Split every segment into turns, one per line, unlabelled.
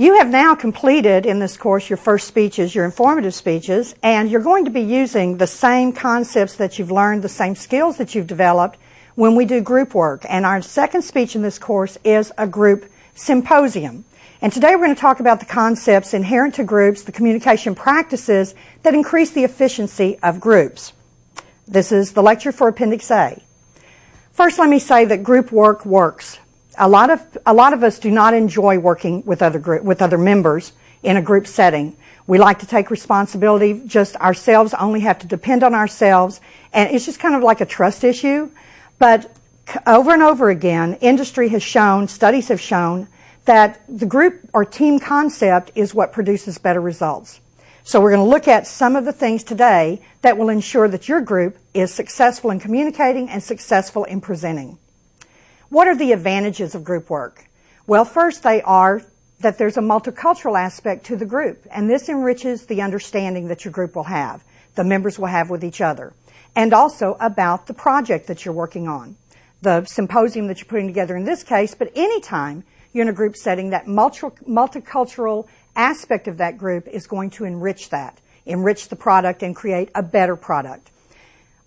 You have now completed in this course your first speeches, your informative speeches, and you're going to be using the same concepts that you've learned, the same skills that you've developed when we do group work. And our second speech in this course is a group symposium. And today we're going to talk about the concepts inherent to groups, the communication practices that increase the efficiency of groups. This is the lecture for Appendix A. First, let me say that group work works. A lot of us do not enjoy working with other members in a group setting. We like to take responsibility just ourselves, only have to depend on ourselves, and it's just kind of like a trust issue. But over and over again, industry has shown, studies have shown, that the group or team concept is what produces better results. So we're going to look at some of the things today that will ensure that your group is successful in communicating and successful in presenting. What are the advantages of group work? Well, first they are that there's a multicultural aspect to the group, and this enriches the understanding that your group will have, the members will have with each other, and also about the project that you're working on, the symposium that you're putting together in this case, but anytime you're in a group setting, that multicultural aspect of that group is going to enrich the product and create a better product.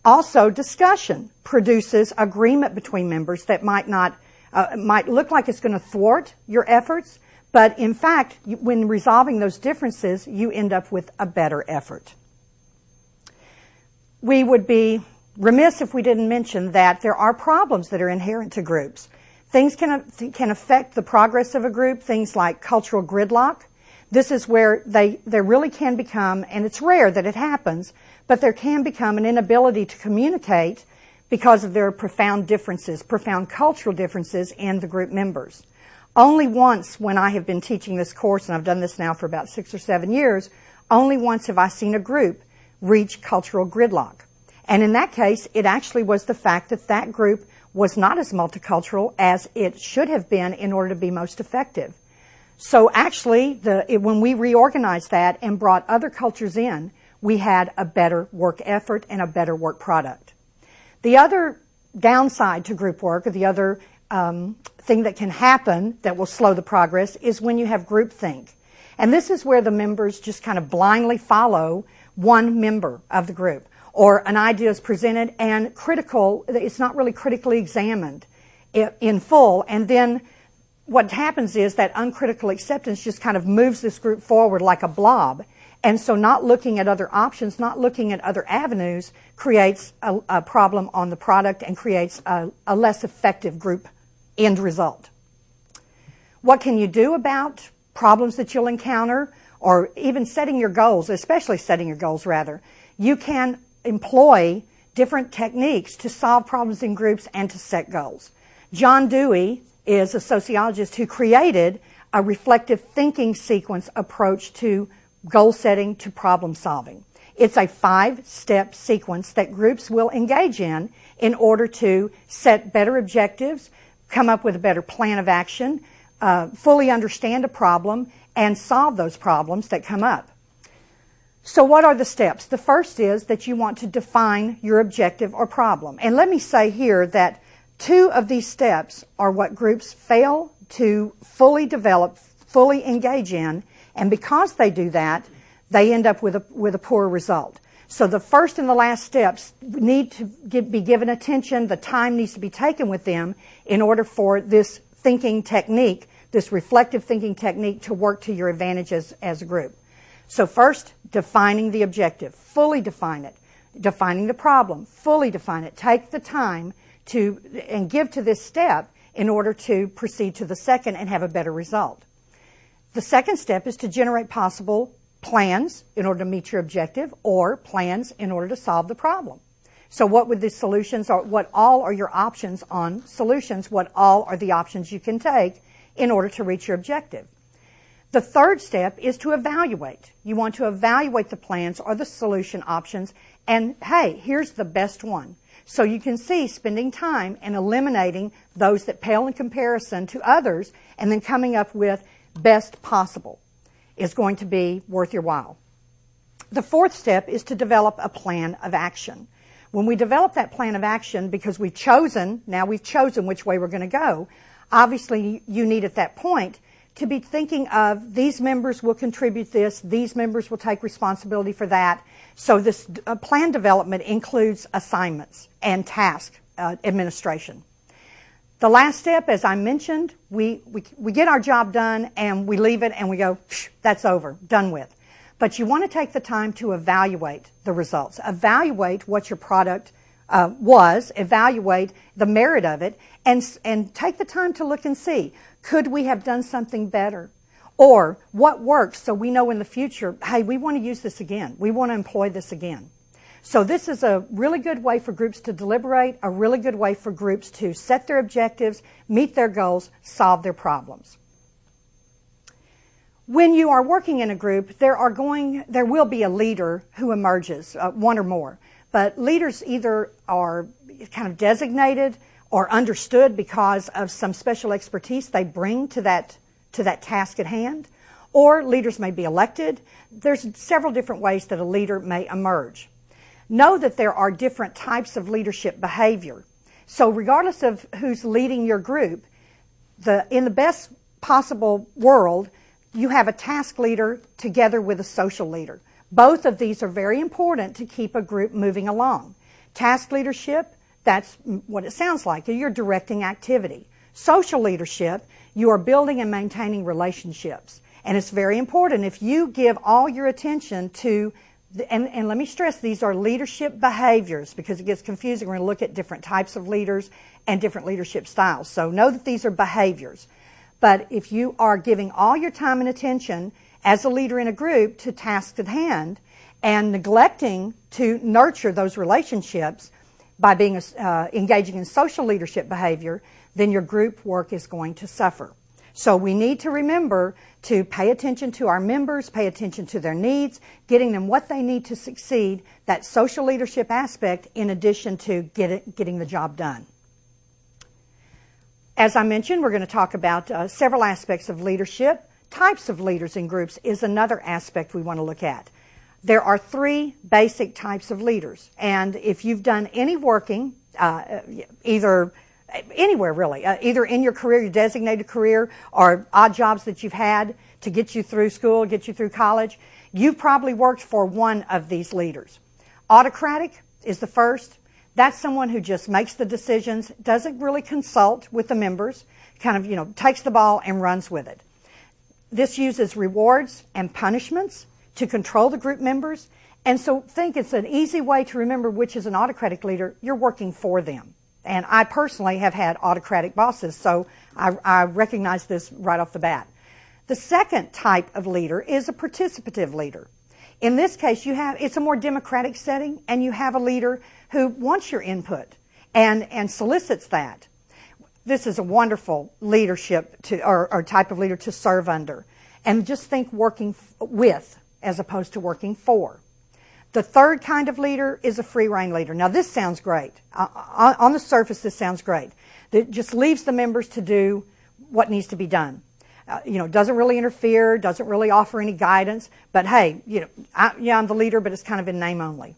Also, discussion produces agreement between members that might look like it's going to thwart your efforts, but in fact, when resolving those differences, you end up with a better effort. We would be remiss if we didn't mention that there are problems that are inherent to groups. Things can affect the progress of a group, things like cultural gridlock. This is where there really can become, and it's rare that it happens, but there can become an inability to communicate because of their profound differences, profound cultural differences in the group members. Only once when I have been teaching this course, and I've done this now for about 6 or 7 years, only once have I seen a group reach cultural gridlock. And in that case, it actually was the fact that that group was not as multicultural as it should have been in order to be most effective. So actually, when we reorganized that and brought other cultures in, we had a better work effort and a better work product. The other downside to group work, or the other thing that can happen that will slow the progress, is when you have groupthink. And this is where the members just kind of blindly follow one member of the group, or an idea is presented and it's not really critically examined in full, and then what happens is that uncritical acceptance just kind of moves this group forward like a blob. And so not looking at other options, not looking at other avenues, creates a problem on the product and creates a less effective group end result. What can you do about problems that you'll encounter, or even setting your goals, especially setting your goals rather? You can employ different techniques to solve problems in groups and to set goals. John Dewey is a sociologist who created a reflective thinking sequence approach to goal setting, to problem solving. It's a 5-step sequence that groups will engage in order to set better objectives, come up with a better plan of action, fully understand a problem, and solve those problems that come up. So what are the steps? The first is that you want to define your objective or problem. And let me say here that 2 of these steps are what groups fail to fully develop, fully engage in, and because they do that, they end up with a poor result. So the first and the last steps need to be given attention. The time needs to be taken with them in order for this thinking technique, this reflective thinking technique, to work to your advantage as a group. So first, defining the objective, fully define it. Defining the problem, fully define it. Take the time and give to this step in order to proceed to the second and have a better result. The second step is to generate possible plans in order to meet your objective, or plans in order to solve the problem. So what would the solutions, or what all are your options on solutions, what all are the options you can take in order to reach your objective. The third step is to evaluate. You want to evaluate the plans or the solution options, and hey, here's the best one. So you can see spending time and eliminating those that pale in comparison to others, and then coming up with best possible is going to be worth your while. The fourth step is to develop a plan of action. When we develop that plan of action, because we've chosen which way we're going to go, obviously you need at that point to be thinking of these members will contribute this, these members will take responsibility for that. So this plan development includes assignments and task administration. The last step, as I mentioned, we get our job done and we leave it and we go, that's over, done with. But you want to take the time to evaluate the results, evaluate what your product was, evaluate the merit of it, and take the time to look and see, could we have done something better? Or what works so we know in the future, hey, we want to use this again. We want to employ this again. So this is a really good way for groups to deliberate, a really good way for groups to set their objectives, meet their goals, solve their problems. When you are working in a group, there will be a leader who emerges, one or more. But leaders either are kind of designated or understood because of some special expertise they bring to that task at hand, or leaders may be elected. There's several different ways that a leader may emerge. Know that there are different types of leadership behavior. So regardless of who's leading your group, in the best possible world, you have a task leader together with a social leader. Both of these are very important to keep a group moving along. Task leadership, that's what it sounds like. You're directing activity. Social leadership, you are building and maintaining relationships. And it's very important if you give all your attention to, and let me stress, these are leadership behaviors because it gets confusing. We're going to look at different types of leaders and different leadership styles. So know that these are behaviors. But if you are giving all your time and attention as a leader in a group to tasks at hand and neglecting to nurture those relationships by being engaging in social leadership behavior, then your group work is going to suffer. So we need to remember to pay attention to our members, pay attention to their needs, getting them what they need to succeed, that social leadership aspect in addition to getting the job done. As I mentioned, we're going to talk about several aspects of leadership. Types of leaders in groups is another aspect we want to look at. There are three basic types of leaders. And if you've done any working, either anywhere really, either in your career, your designated career, or odd jobs that you've had to get you through school, get you through college, you've probably worked for one of these leaders. Autocratic is the first. That's someone who just makes the decisions, doesn't really consult with the members, kind of, takes the ball and runs with it. This uses rewards and punishments to control the group members. And so think it's an easy way to remember which is an autocratic leader. You're working for them. And I personally have had autocratic bosses, so I recognize this right off the bat. The second type of leader is a participative leader. In this case, it's a more democratic setting, and you have a leader who wants your input and solicits that. This is a wonderful leadership or type of leader to serve under. And just think working with as opposed to working for. The third kind of leader is a free rein leader. Now this sounds great. On the surface, this sounds great. It just leaves the members to do what needs to be done. Doesn't really interfere, doesn't really offer any guidance. But hey, I'm the leader, but it's kind of in name only.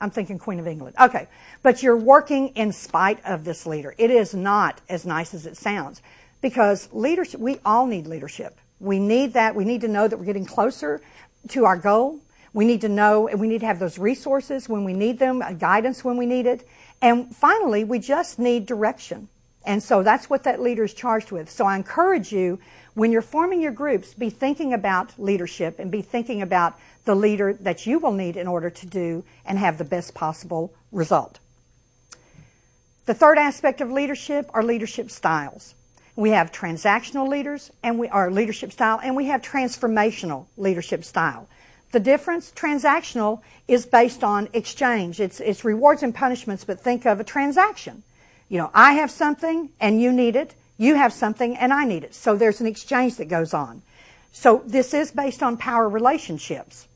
I'm thinking Queen of England. Okay, but you're working in spite of this leader. It is not as nice as it sounds because leadership, we all need leadership. We need that. We need to know that we're getting closer to our goal. We need to know, and we need to have those resources when we need them, guidance when we need it. And finally, we just need direction. And so that's what that leader is charged with. So I encourage you, when you're forming your groups, be thinking about leadership and be thinking about the leader that you will need in order to do and have the best possible result. The third aspect of leadership are leadership styles. We have transactional leaders and leadership style, and we have transformational leadership style. The difference, transactional, is based on exchange. It's rewards and punishments, but think of a transaction. I have something and you need it. You have something and I need it. So there's an exchange that goes on. So this is based on power relationships.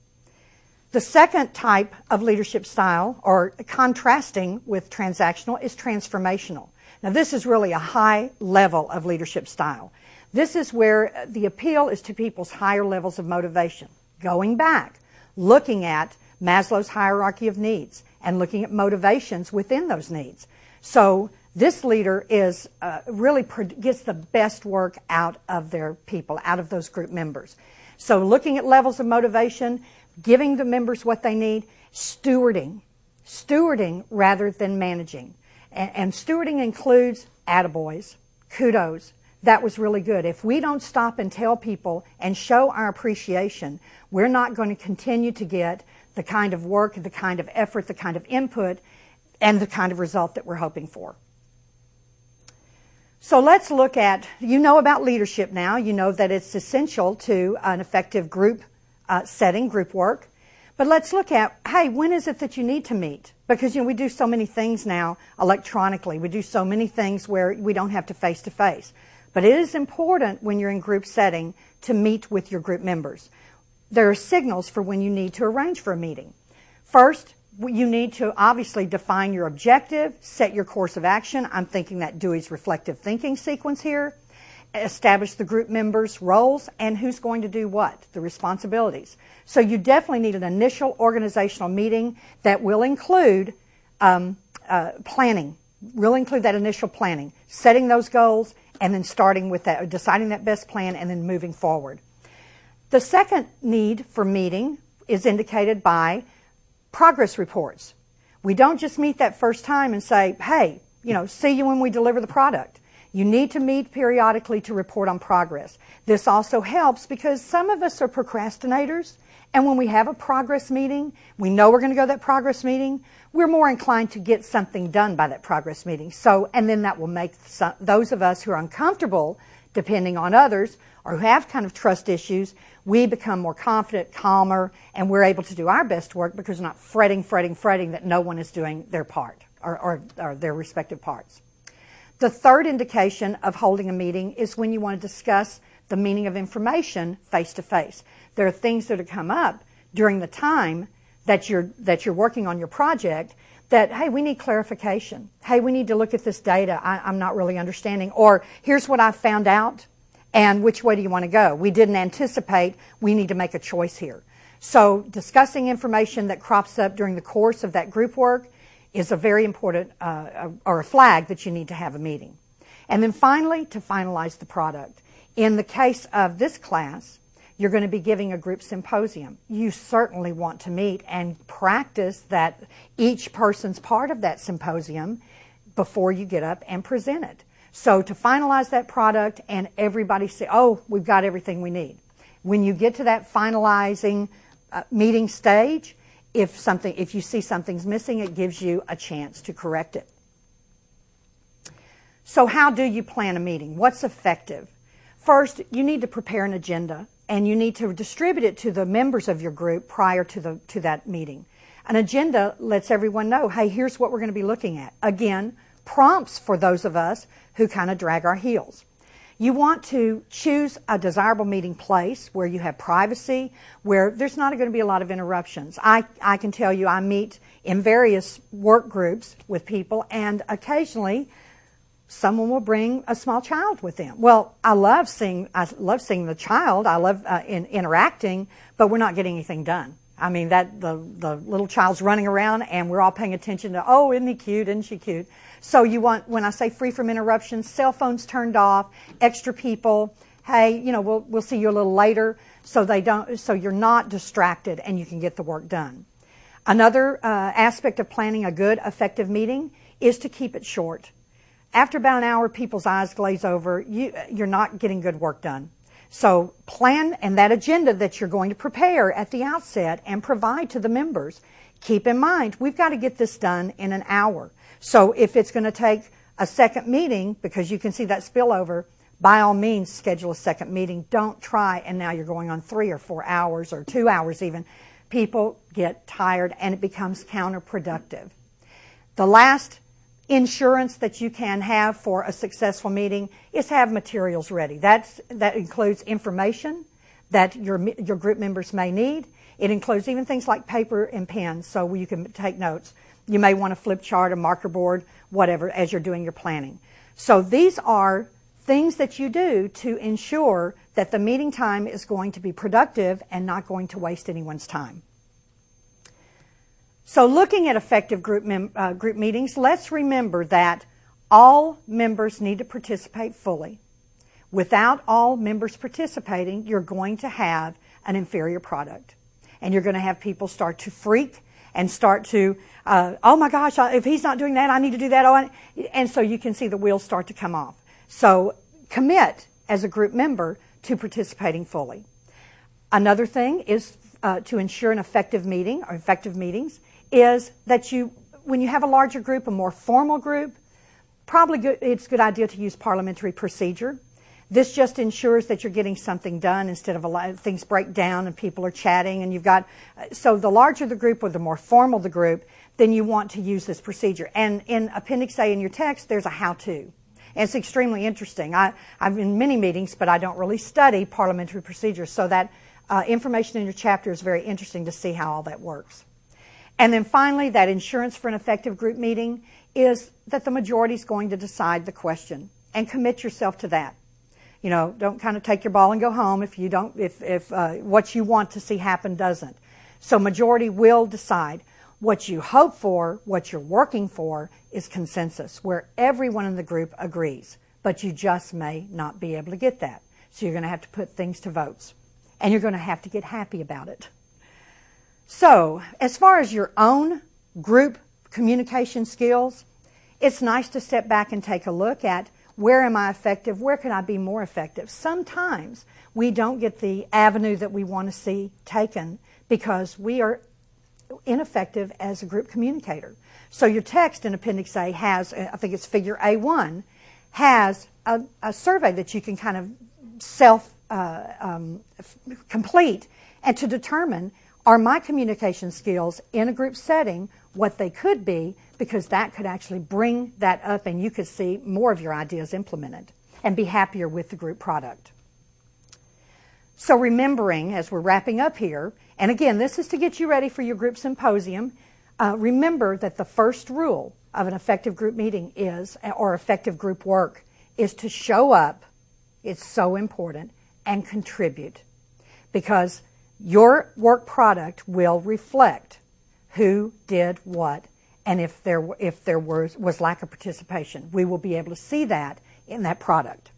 The second type of leadership style, or contrasting with transactional, is transformational. Now this is really a high level of leadership style. This is where the appeal is to people's higher levels of motivation. Going back, looking at Maslow's hierarchy of needs and looking at motivations within those needs. So this leader is really gets the best work out of their people, out of those group members. So looking at levels of motivation, giving the members what they need, stewarding rather than managing. And stewarding includes attaboys, kudos. That was really good. If we don't stop and tell people and show our appreciation, we're not going to continue to get the kind of work, the kind of effort, the kind of input, and the kind of result that we're hoping for. So let's look at, you know about leadership now. You know that it's essential to an effective group setting, group work. But let's look at, hey, when is it that you need to meet? Because, we do so many things now electronically. We do so many things where we don't have to face-to-face. But it is important when you're in group setting to meet with your group members. There are signals for when you need to arrange for a meeting. First, you need to obviously define your objective, set your course of action. I'm thinking that Dewey's reflective thinking sequence here. Establish the group members' roles and who's going to do what, the responsibilities. So you definitely need an initial organizational meeting that will include planning. Will include that initial planning, setting those goals, and then starting with that, deciding that best plan, and then moving forward. The second need for meeting is indicated by progress reports. We don't just meet that first time and say, hey, see you when we deliver the product. You need to meet periodically to report on progress. This also helps because some of us are procrastinators, and when we have a progress meeting, we know we're going to go to that progress meeting, we're more inclined to get something done by that progress meeting. And then that will make those of us who are uncomfortable depending on others or who have kind of trust issues, we become more confident, calmer, and we're able to do our best work because we're not fretting that no one is doing their part or their respective parts. The third indication of holding a meeting is when you want to discuss the meaning of information face-to-face. There are things that have come up during the time that you're working on your project that, hey, we need clarification. Hey, we need to look at this data. I'm not really understanding. Or here's what I found out, and which way do you want to go? We didn't anticipate. We need to make a choice here. So discussing information that crops up during the course of that group work is a very important, or a flag that you need to have a meeting. And then finally, to finalize the product. In the case of this class, you're going to be giving a group symposium. You certainly want to meet and practice that each person's part of that symposium before you get up and present it. So to finalize that product and everybody say, oh, we've got everything we need. When you get to that finalizing meeting stage, if you see something's missing, it gives you a chance to correct it. So how do you plan a meeting? What's effective? First, you need to prepare an agenda, and you need to distribute it to the members of your group prior to that meeting. An agenda lets everyone know, hey, here's what we're going to be looking at. Again, prompts for those of us who kind of drag our heels. You want to choose a desirable meeting place where you have privacy, where there's not going to be a lot of interruptions. I can tell you I meet in various work groups with people, and occasionally someone will bring a small child with them. Well, I love seeing the child. I love interacting, but we're not getting anything done. I mean, the little child's running around, and we're all paying attention to, oh, isn't he cute? Isn't she cute? So you want, when I say free from interruptions, cell phones turned off, extra people. Hey, we'll see you a little later, so you're not distracted and you can get the work done. Another aspect of planning a good, effective meeting is to keep it short. After about an hour, people's eyes glaze over. You're not getting good work done. So plan, and that agenda that you're going to prepare at the outset and provide to the members, keep in mind, we've got to get this done in an hour. So if it's going to take a second meeting, because you can see that spillover, by all means schedule a second meeting. Don't try, and now you're going on 3 or 4 hours or 2 hours even. People get tired and it becomes counterproductive. The last insurance that you can have for a successful meeting is have materials ready. That includes information that your group members may need. It includes even things like paper and pens, so you can take notes. You may want a flip chart, a marker board, whatever, as you're doing your planning. So these are things that you do to ensure that the meeting time is going to be productive and not going to waste anyone's time. So looking at effective group meetings, let's remember that All members need to participate fully. Without all members participating, you're going to have an inferior product. And you're going to have people start to freak and start to, oh my gosh, if he's not doing that, I need to do that. And so you can see the wheels start to come off. So commit as a group member to participating fully. Another thing is to ensure an effective meeting or effective meetings is that when you have a larger group, a more formal group, it's a good idea to use parliamentary procedure. This just ensures that you're getting something done instead of things break down and people are chatting and you've got, so the larger the group or the more formal the group, then you want to use this procedure. And in Appendix A in your text, there's a how-to. And it's extremely interesting. I'm in many meetings, but I don't really study parliamentary procedures, so that information in your chapter is very interesting to see how all that works. And then finally, that insurance for an effective group meeting is that the majority is going to decide the question, and commit yourself to that. You know, don't kind of take your ball and go home if you don't, if what you want to see happen doesn't. So majority will decide. What you hope for, what you're working for, is consensus, where everyone in the group agrees, but you just may not be able to get that. So you're going to have to put things to votes, and you're going to have to get happy about it. So, as far as your own group communication skills, it's nice to step back and take a look at where am I effective, where can I be more effective. Sometimes we don't get the avenue that we want to see taken because we are ineffective as a group communicator. So your text in Appendix A has, I think it's Figure A1, has a survey that you can kind of self-complete and to determine, are my communication skills in a group setting what they could be, because that could actually bring that up and you could see more of your ideas implemented and be happier with the group product. So remembering, as we're wrapping up here, and again, this is to get you ready for your group symposium, remember that the first rule of an effective group meeting is, or effective group work, is to show up, it's so important, and contribute. Because your work product will reflect who did what, and if there was lack of participation. We will be able to see that in that product.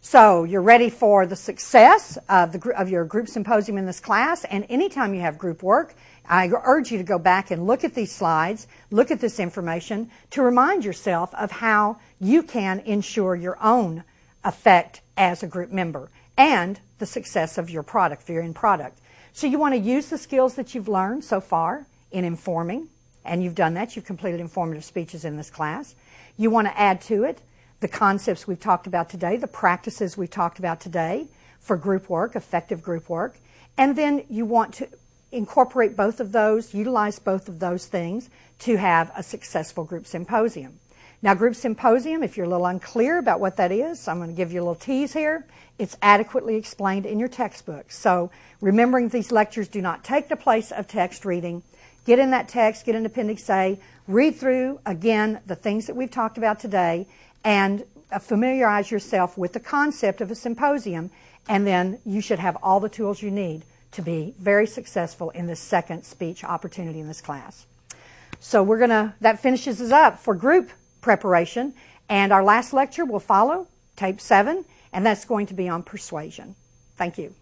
So you're ready for the success of your group symposium in this class, and anytime you have group work, I urge you to go back and look at these slides, look at this information to remind yourself of how you can ensure your own effect as a group member and the success of your product, your end product. So you want to use the skills that you've learned so far in informing, and you've done that. You've completed informative speeches in this class. You want to add to it the concepts we've talked about today, the practices we've talked about today for group work, effective group work, and then you want to incorporate both of those, utilize both of those things to have a successful group symposium. Now, group symposium, if you're a little unclear about what that is, I'm going to give you a little tease here. It's adequately explained in your textbook. So remembering these lectures do not take the place of text reading. Get in that text, get in Appendix A, read through, again, the things that we've talked about today, and familiarize yourself with the concept of a symposium, and then you should have all the tools you need to be very successful in this second speech opportunity in this class. So that finishes us up for group preparation, and our last lecture will follow, tape 7, and that's going to be on persuasion. Thank you.